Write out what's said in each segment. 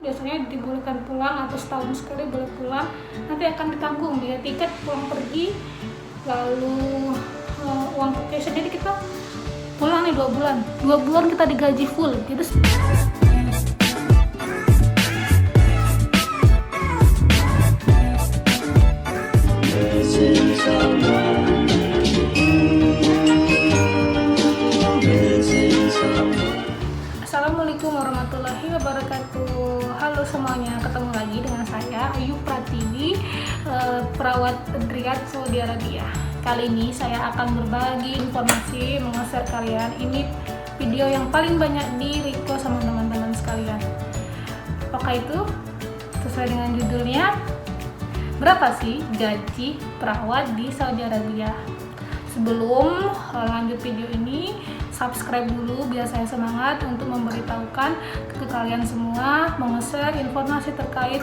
Biasanya dibolehkan pulang atau setahun sekali boleh pulang, nanti akan ditanggung biaya tiket pulang pergi, lalu uang vacation. Jadi kita pulang nih 2 bulan kita digaji full. Jadi Assalamualaikum warahmatullahi wabarakatuh. Halo semuanya, ketemu lagi dengan saya Ayu Pratiwi, perawat Riyadh, Saudi Arabia. Kali ini saya akan berbagi informasi, meng-share kalian. Ini video yang paling banyak di request sama teman-teman sekalian. Apakah itu? Sesuai dengan judulnya, berapa sih gaji perawat di Saudi Arabia? Sebelum lanjut video ini, subscribe dulu biar saya semangat untuk memberitahukan ke kalian semua, meng-share informasi terkait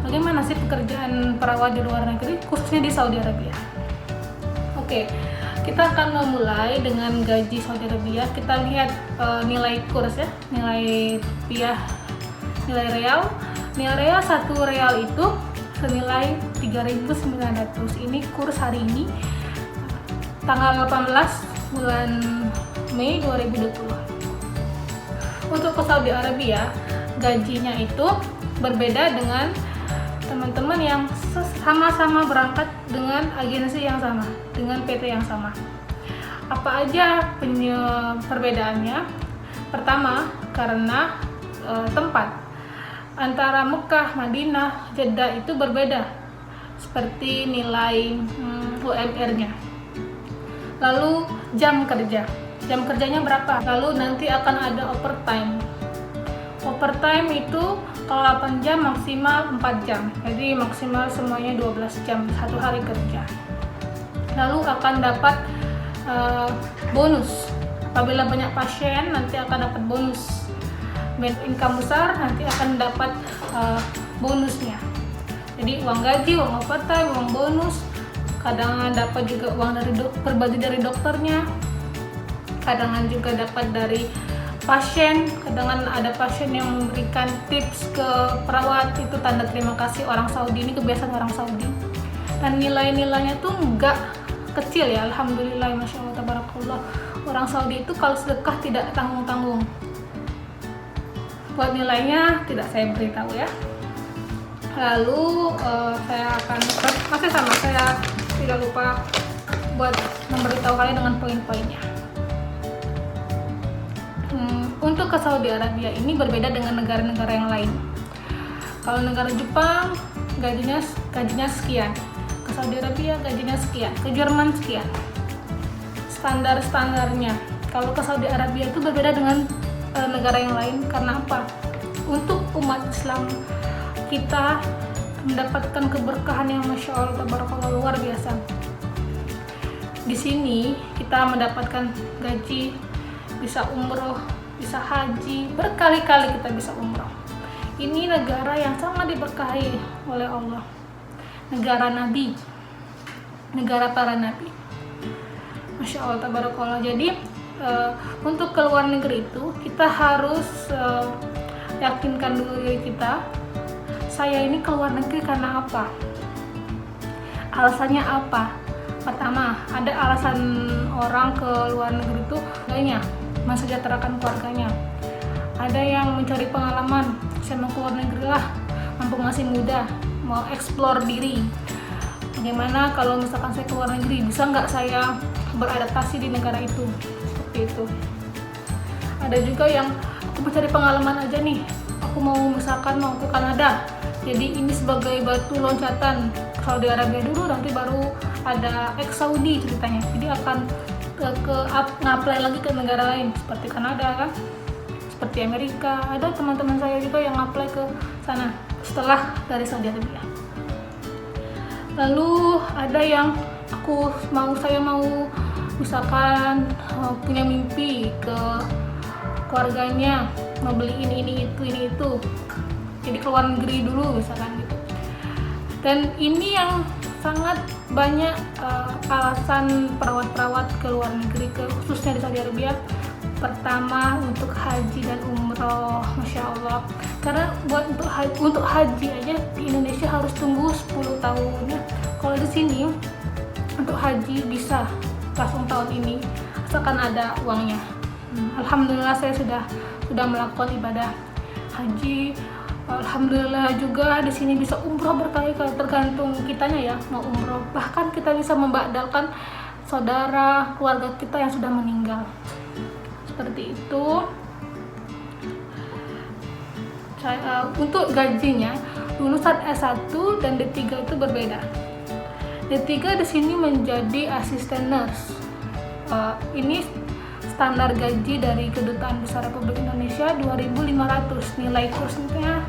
bagaimana sih pekerjaan perawat di luar negeri, khususnya di Saudi Arabia. Oke, kita akan memulai dengan gaji Saudi Arabia. Kita lihat nilai kurs ya, nilai rupiah, nilai real. Nilai real 1 real itu senilai 3.900. Ini kurs hari ini, tanggal 18 bulan Mei 2020. Untuk ke Saudi Arabia, gajinya itu berbeda dengan teman-teman yang sama-sama berangkat dengan agensi yang sama, dengan PT yang sama. Apa aja perbedaannya? Pertama, karena tempat. Antara Mekah, Madinah, Jeddah itu berbeda, seperti nilai UMR-nya. Lalu jam kerjanya berapa, lalu nanti akan ada overtime. Overtime itu kalau 8 jam maksimal 4 jam, jadi maksimal semuanya 12 jam satu hari kerja. Lalu akan dapat bonus, apabila banyak pasien nanti akan dapat bonus. Income besar nanti akan dapat bonusnya. Jadi uang gaji, uang overtime, uang bonus, kadang dapat juga uang dari berbagi dari dokternya, kadang juga dapat dari pasien, kadang ada pasien yang memberikan tips ke perawat, itu tanda terima kasih orang Saudi. Ini kebiasaan orang Saudi, dan nilai-nilainya tuh nggak kecil ya, alhamdulillah, masya Allah, tabarakallah. Orang Saudi itu kalau sedekah tidak tanggung-tanggung. Buat nilainya tidak saya beritahu ya. Lalu saya akan masih sama, saya tidak lupa buat memberitahu kalian dengan poin-poinnya. Untuk ke Saudi Arabia ini berbeda dengan negara-negara yang lain. Kalau negara Jepang gajinya sekian, ke Saudi Arabia gajinya sekian, ke Jerman sekian. Standar-standarnya. Kalau ke Saudi Arabia itu berbeda dengan negara yang lain. Karena apa? Untuk umat Islam kita mendapatkan keberkahan yang masya Allah tabarakallah luar biasa. Di sini kita mendapatkan gaji, bisa umroh, bisa haji, berkali-kali kita bisa umroh. Ini negara yang sangat diberkahi oleh Allah, negara Nabi, negara para Nabi, masya Allah tabarakallah. Jadi untuk ke luar negeri itu kita harus yakinkan dulu diri kita, saya ini ke luar negeri karena apa, alasannya apa. Pertama, ada alasan orang ke luar negeri itu kayaknya mensejahterakan keluarganya. Ada yang mencari pengalaman, saya mau keluar negeri lah, mumpung masih muda, mau explore diri. Bagaimana kalau misalkan saya keluar negeri, bisa nggak saya beradaptasi di negara itu? Seperti itu. Ada juga yang aku mencari pengalaman aja nih, aku mau misalkan mau ke Kanada, jadi ini sebagai batu loncatan ke Saudi Arabia dulu, nanti baru ada ex Saudi ceritanya. Jadi akan nge-apply lagi ke negara lain seperti Kanada kan, seperti Amerika. Ada teman-teman saya juga yang apply ke sana setelah dari Saudi Arabia. Lalu ada yang saya mau misalkan punya mimpi ke keluarganya, mau beli ini itu, jadi keluar negeri dulu misalkan gitu. Dan ini yang sangat banyak alasan perawat-perawat ke luar negeri, khususnya di Saudi Arabia. Pertama, untuk haji dan umroh. Masya Allah. Karena untuk haji aja di Indonesia harus tunggu 10 tahun ya. Kalau di sini untuk haji bisa langsung tahun ini asalkan ada uangnya. Alhamdulillah saya sudah melakukan ibadah haji. Alhamdulillah juga di sini bisa umroh berkali-kali, tergantung kitanya ya mau umroh. Bahkan kita bisa membadalkan saudara keluarga kita yang sudah meninggal. Seperti itu. Untuk gajinya lulusan S1 dan D3 itu berbeda. D3 di sini menjadi asisten nurse. Ini standar gaji dari Kedutaan Besar Republik Indonesia 2.500. Nilai kursnya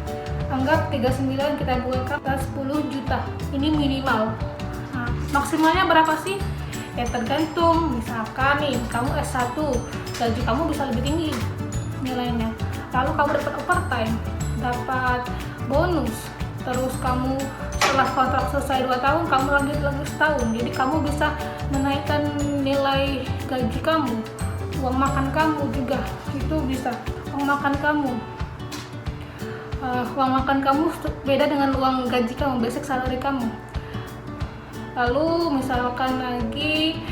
anggap 39 kita buatkan 10 juta. Ini minimal. Nah, maksimalnya berapa sih? Ya tergantung. Misalkan nih kamu S1, gaji kamu bisa lebih tinggi nilainya. Lalu kamu dapat overtime, dapat bonus, terus kamu setelah kontrak selesai 2 tahun kamu lanjut lagi setahun, jadi kamu bisa menaikkan nilai gaji kamu. Uang makan kamu juga itu bisa. Uang makan kamu beda dengan uang gaji kamu, basic salary kamu. Lalu misalkan lagi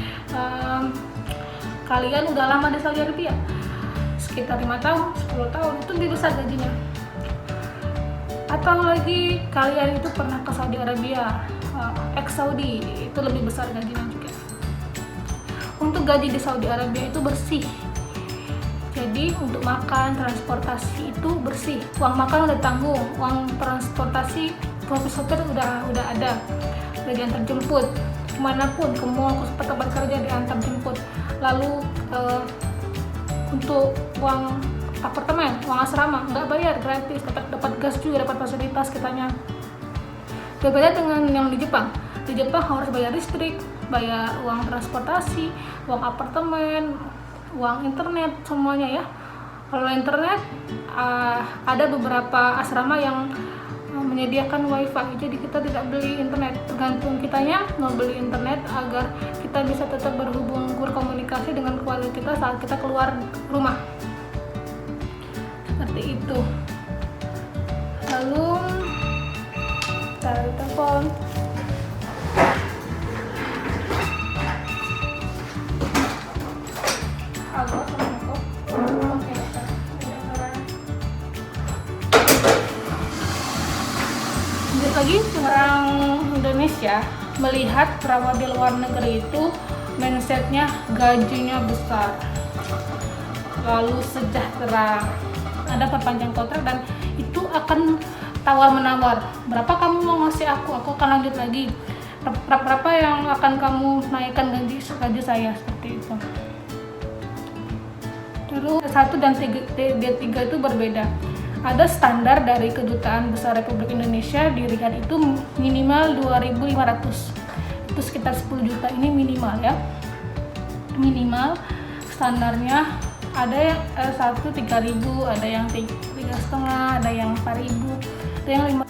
kalian udah lama di Saudi Arabia, sekitar 5 tahun, 10 tahun, itu lebih besar gajinya. Atau lagi kalian itu pernah ke Saudi Arabia, ex-Saudi, itu lebih besar gajinya juga. Untuk gaji di Saudi Arabia itu bersih. Jadi untuk makan, transportasi itu bersih. Uang makan udah tanggung, uang transportasi sopir udah ada. Udah diantar jemput, kemanapun, ke mall, ke tempat kerja diantar jemput. Lalu untuk uang apartemen, uang asrama nggak bayar, gratis, dapat gas juga, dapat fasilitas kitanya. Berbeda dengan yang di Jepang. Di Jepang harus bayar listrik, bayar uang transportasi, uang apartemen, uang internet, semuanya ya. Kalau internet ada beberapa asrama yang menyediakan wifi, jadi kita tidak beli internet, tergantung kitanya mau beli internet agar kita bisa tetap berkomunikasi dengan keluarga kita saat kita keluar rumah. Seperti itu. Lalu taruh telepon. Halo, Assalamualaikum. Oke, dokter. Lanjut lagi, orang Indonesia melihat perawat di luar negeri itu mindsetnya gajinya besar, lalu sejahtera, ada perpanjang kontrak, dan itu akan tawar-menawar. Berapa kamu mau ngasih aku akan lanjut lagi. Berapa yang akan kamu naikkan gaji saya, seperti itu. Terus S1 dan D3 itu berbeda. Ada standar dari Kedutaan Besar Republik Indonesia di Riyadh itu minimal 2.500. Itu sekitar 10 juta, ini minimal ya. Minimal standarnya. Ada yang S1 3.000, ada yang 3,5, ada yang 4.000, ada yang 5.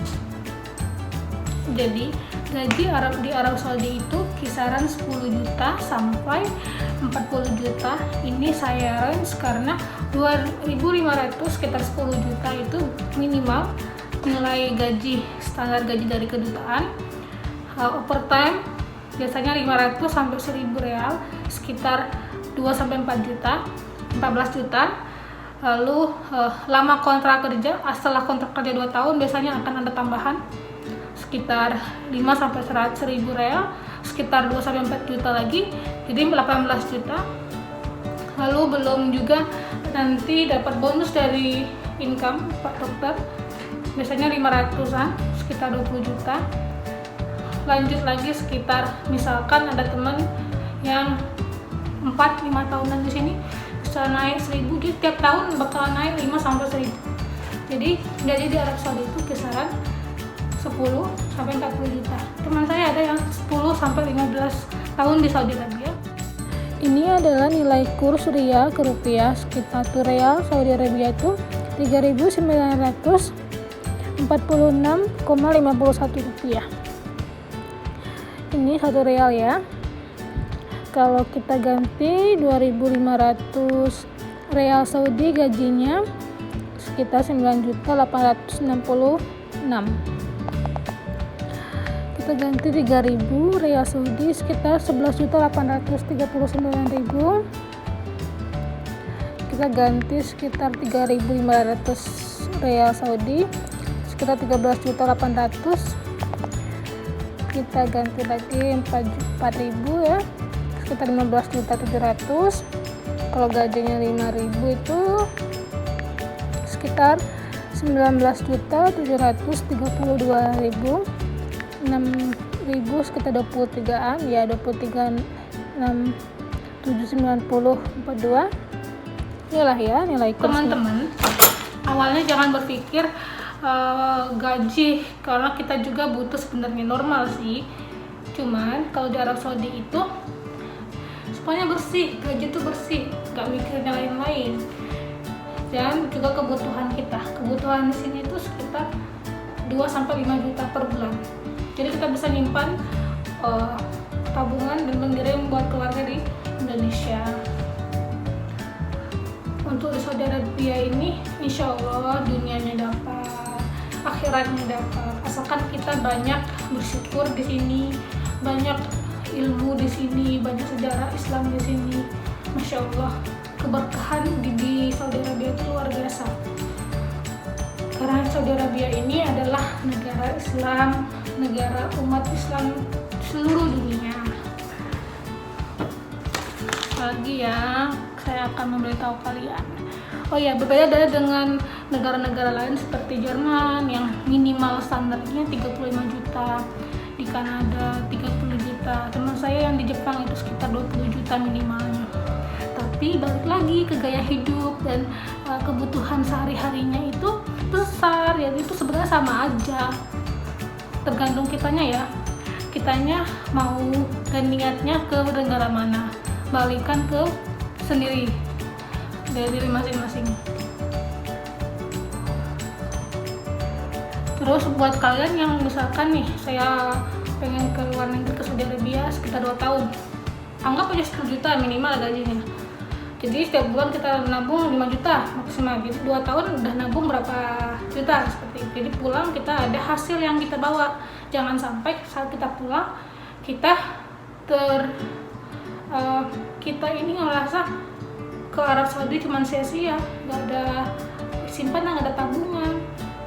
Jadi gaji di Arab Saudi itu kisaran 10 juta sampai 40 juta. Ini saya range karena 2.500 sekitar 10 juta itu minimal nilai gaji, standar gaji dari kedutaan. Overtime biasanya 500 sampai 1.000 real, sekitar 2 sampai 4 juta. 14 juta. Lalu lama kontrak kerja, setelah kontrak kerja 2 tahun biasanya akan ada tambahan sekitar 5 sampai 100.000 real, sekitar 2 sampai 4 juta lagi, jadi 18 juta. Lalu belum juga nanti dapat bonus dari income Pak Dokter, biasanya 500-an, sekitar 20 juta. Lanjut lagi sekitar, misalkan ada teman yang 4-5 tahunan di sini bisa naik 1.000, jadi tiap tahun bakal naik 5 sampai 1.000. Jadi gaji di Arab Saudi itu kisaran 10 sampai 40 juta. Teman saya ada yang 10 sampai 15 tahun di Saudi Arabia. Ini adalah nilai kurs rial ke rupiah. Sekitar real Saudi Arabia itu 3.946,51 rupiah. Ini 1 real ya. Kalau kita ganti 2.500 real Saudi gajinya sekitar 9.866. Kita ganti 3.000 Riyal Saudi sekitar 11.839.000. Kita ganti sekitar 3.500 Riyal Saudi sekitar 13.800. Kita ganti lagi 4.000 ya sekitar 15.700. Kalau gajinya 5.000 itu sekitar 19.732.000. 6.000 sekitar 23an ya, 23.6.790.42. Inilah ya nilai kurs. Teman-teman, awalnya jangan berpikir gaji, karena kita juga butuh sebenarnya normal sih. Cuman kalau di Arab Saudi itu supaya bersih, gaji itu bersih, nggak mikirin yang lain-lain. Dan juga kebutuhan kita, kebutuhan di sini itu sekitar 2-5 juta per bulan. Jadi kita bisa nyimpan tabungan dan mengirim buat keluarga di Indonesia. Untuk di Saudi Arabia ini, insya Allah dunianya dapat, akhiratnya dapat. Asalkan kita banyak bersyukur di sini, banyak ilmu di sini, banyak sejarah Islam di sini. Masya Allah, keberkahan di Saudi Arabia itu luar biasa. Karena Saudi Arabia ini adalah negara Islam, negara umat Islam seluruh dunia. Lagi ya, saya akan memberitahu kalian. Oh ya, berbeda dengan negara-negara lain seperti Jerman yang minimal standarnya 35 juta, di Kanada 30 juta. Teman saya yang di Jepang itu sekitar 20 juta minimalnya. Tapi balik lagi ke gaya hidup dan kebutuhan sehari-harinya itu besar, ya itu sebenarnya sama aja. Tergantung kitanya mau dan niatnya ke negara mana, balikan ke sendiri dari diri masing-masing. Terus buat kalian yang misalkan nih, saya pengen ke luar negeri, ke Saudi Arabia sekitar 2 tahun, anggap aja 10 juta minimal gajinya. Jadi setiap bulan kita nabung 5 juta maksimal, gitu 2 tahun udah nabung berapa juta seperti itu. Jadi pulang kita ada hasil yang kita bawa. Jangan sampai saat kita pulang kita ini ngerasa ke Arab Saudi cuma sia-sia, nggak ada simpanan, nggak ada tabungan,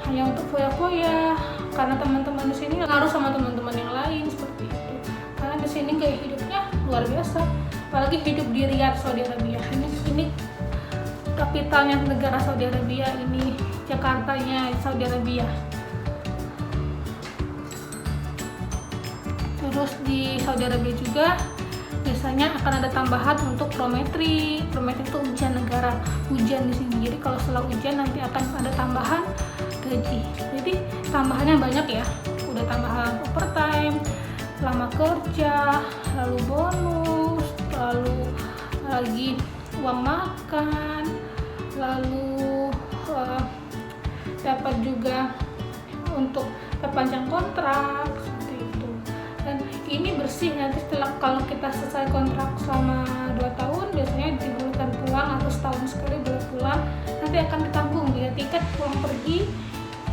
hanya untuk foya-foya. Karena teman-teman di sini harus sama teman-teman yang lain seperti itu. Karena di sini gaya hidupnya luar biasa. Apalagi hidup di Riyadh, Saudi Arabia. Ini kapitalnya negara Saudi Arabia, ini Jakartanya Saudi Arabia. Terus di Saudi Arabia juga biasanya akan ada tambahan untuk prometri. Prometri itu ujian negara, ujian di sini. Jadi kalau setelah ujian nanti akan ada tambahan gaji. Jadi tambahannya banyak ya. Udah tambahan overtime, lama kerja, lalu bonus, lalu lagi uang makan, lalu dapat juga untuk perpanjang kontrak seperti itu. Dan ini bersih nanti setelah kalau kita selesai kontrak selama 2 tahun, biasanya dibolehkan pulang atau setahun sekali boleh pulang. Nanti akan ditanggung biaya tiket pulang pergi,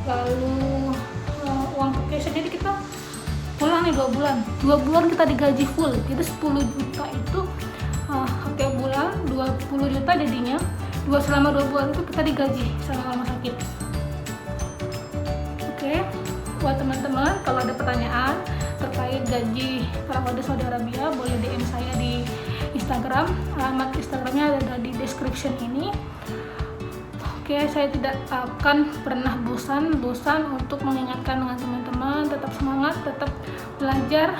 lalu uang vacation. Jadi kita pulang nih 2 bulan kita digaji full. Jadi 10 juta itu tiap bulan 20 juta jadinya. Selama 2 bulan itu kita digaji sama rumah sakit. Oke, buat teman-teman kalau ada pertanyaan terkait gaji perawat di Saudi Arabia, boleh DM saya di Instagram. Alamat Instagramnya ada di description ini. Oke, saya tidak akan pernah bosan untuk mengingatkan dengan teman-teman, tetap semangat, tetap belajar,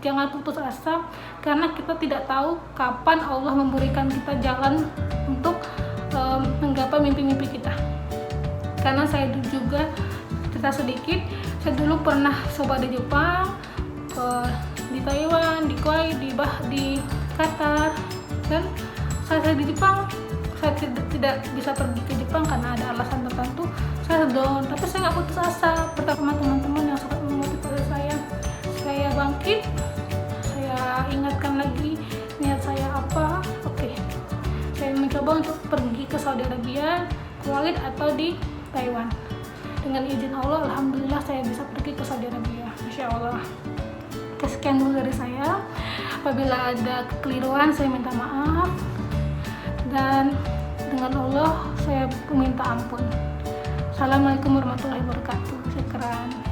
jangan putus asa, karena kita tidak tahu kapan Allah memberikan kita jalan untuk menggapai mimpi-mimpi kita. Karena saya juga cerita sedikit, saya dulu pernah coba di Jepang, di Taiwan, di Kuwait, di Qatar, dan saya di Jepang saya tidak bisa pergi ke Jepang karena ada alasan tertentu, saya down. Tapi saya nggak putus asa. Pertama teman-teman yang sangat memotivasi saya bangkit, saya ingatkan lagi niat saya apa. Oke, saya mencoba untuk pergi ke Saudi Arabia Khuwailid atau di Taiwan. Dengan izin Allah, alhamdulillah saya bisa pergi ke Saudi Arabia, Masya Allah. Sekian dulu dari saya. Apabila ada kekeliruan saya minta maaf, dan dengan Allah saya meminta ampun. Assalamualaikum warahmatullahi wabarakatuh. Syukran.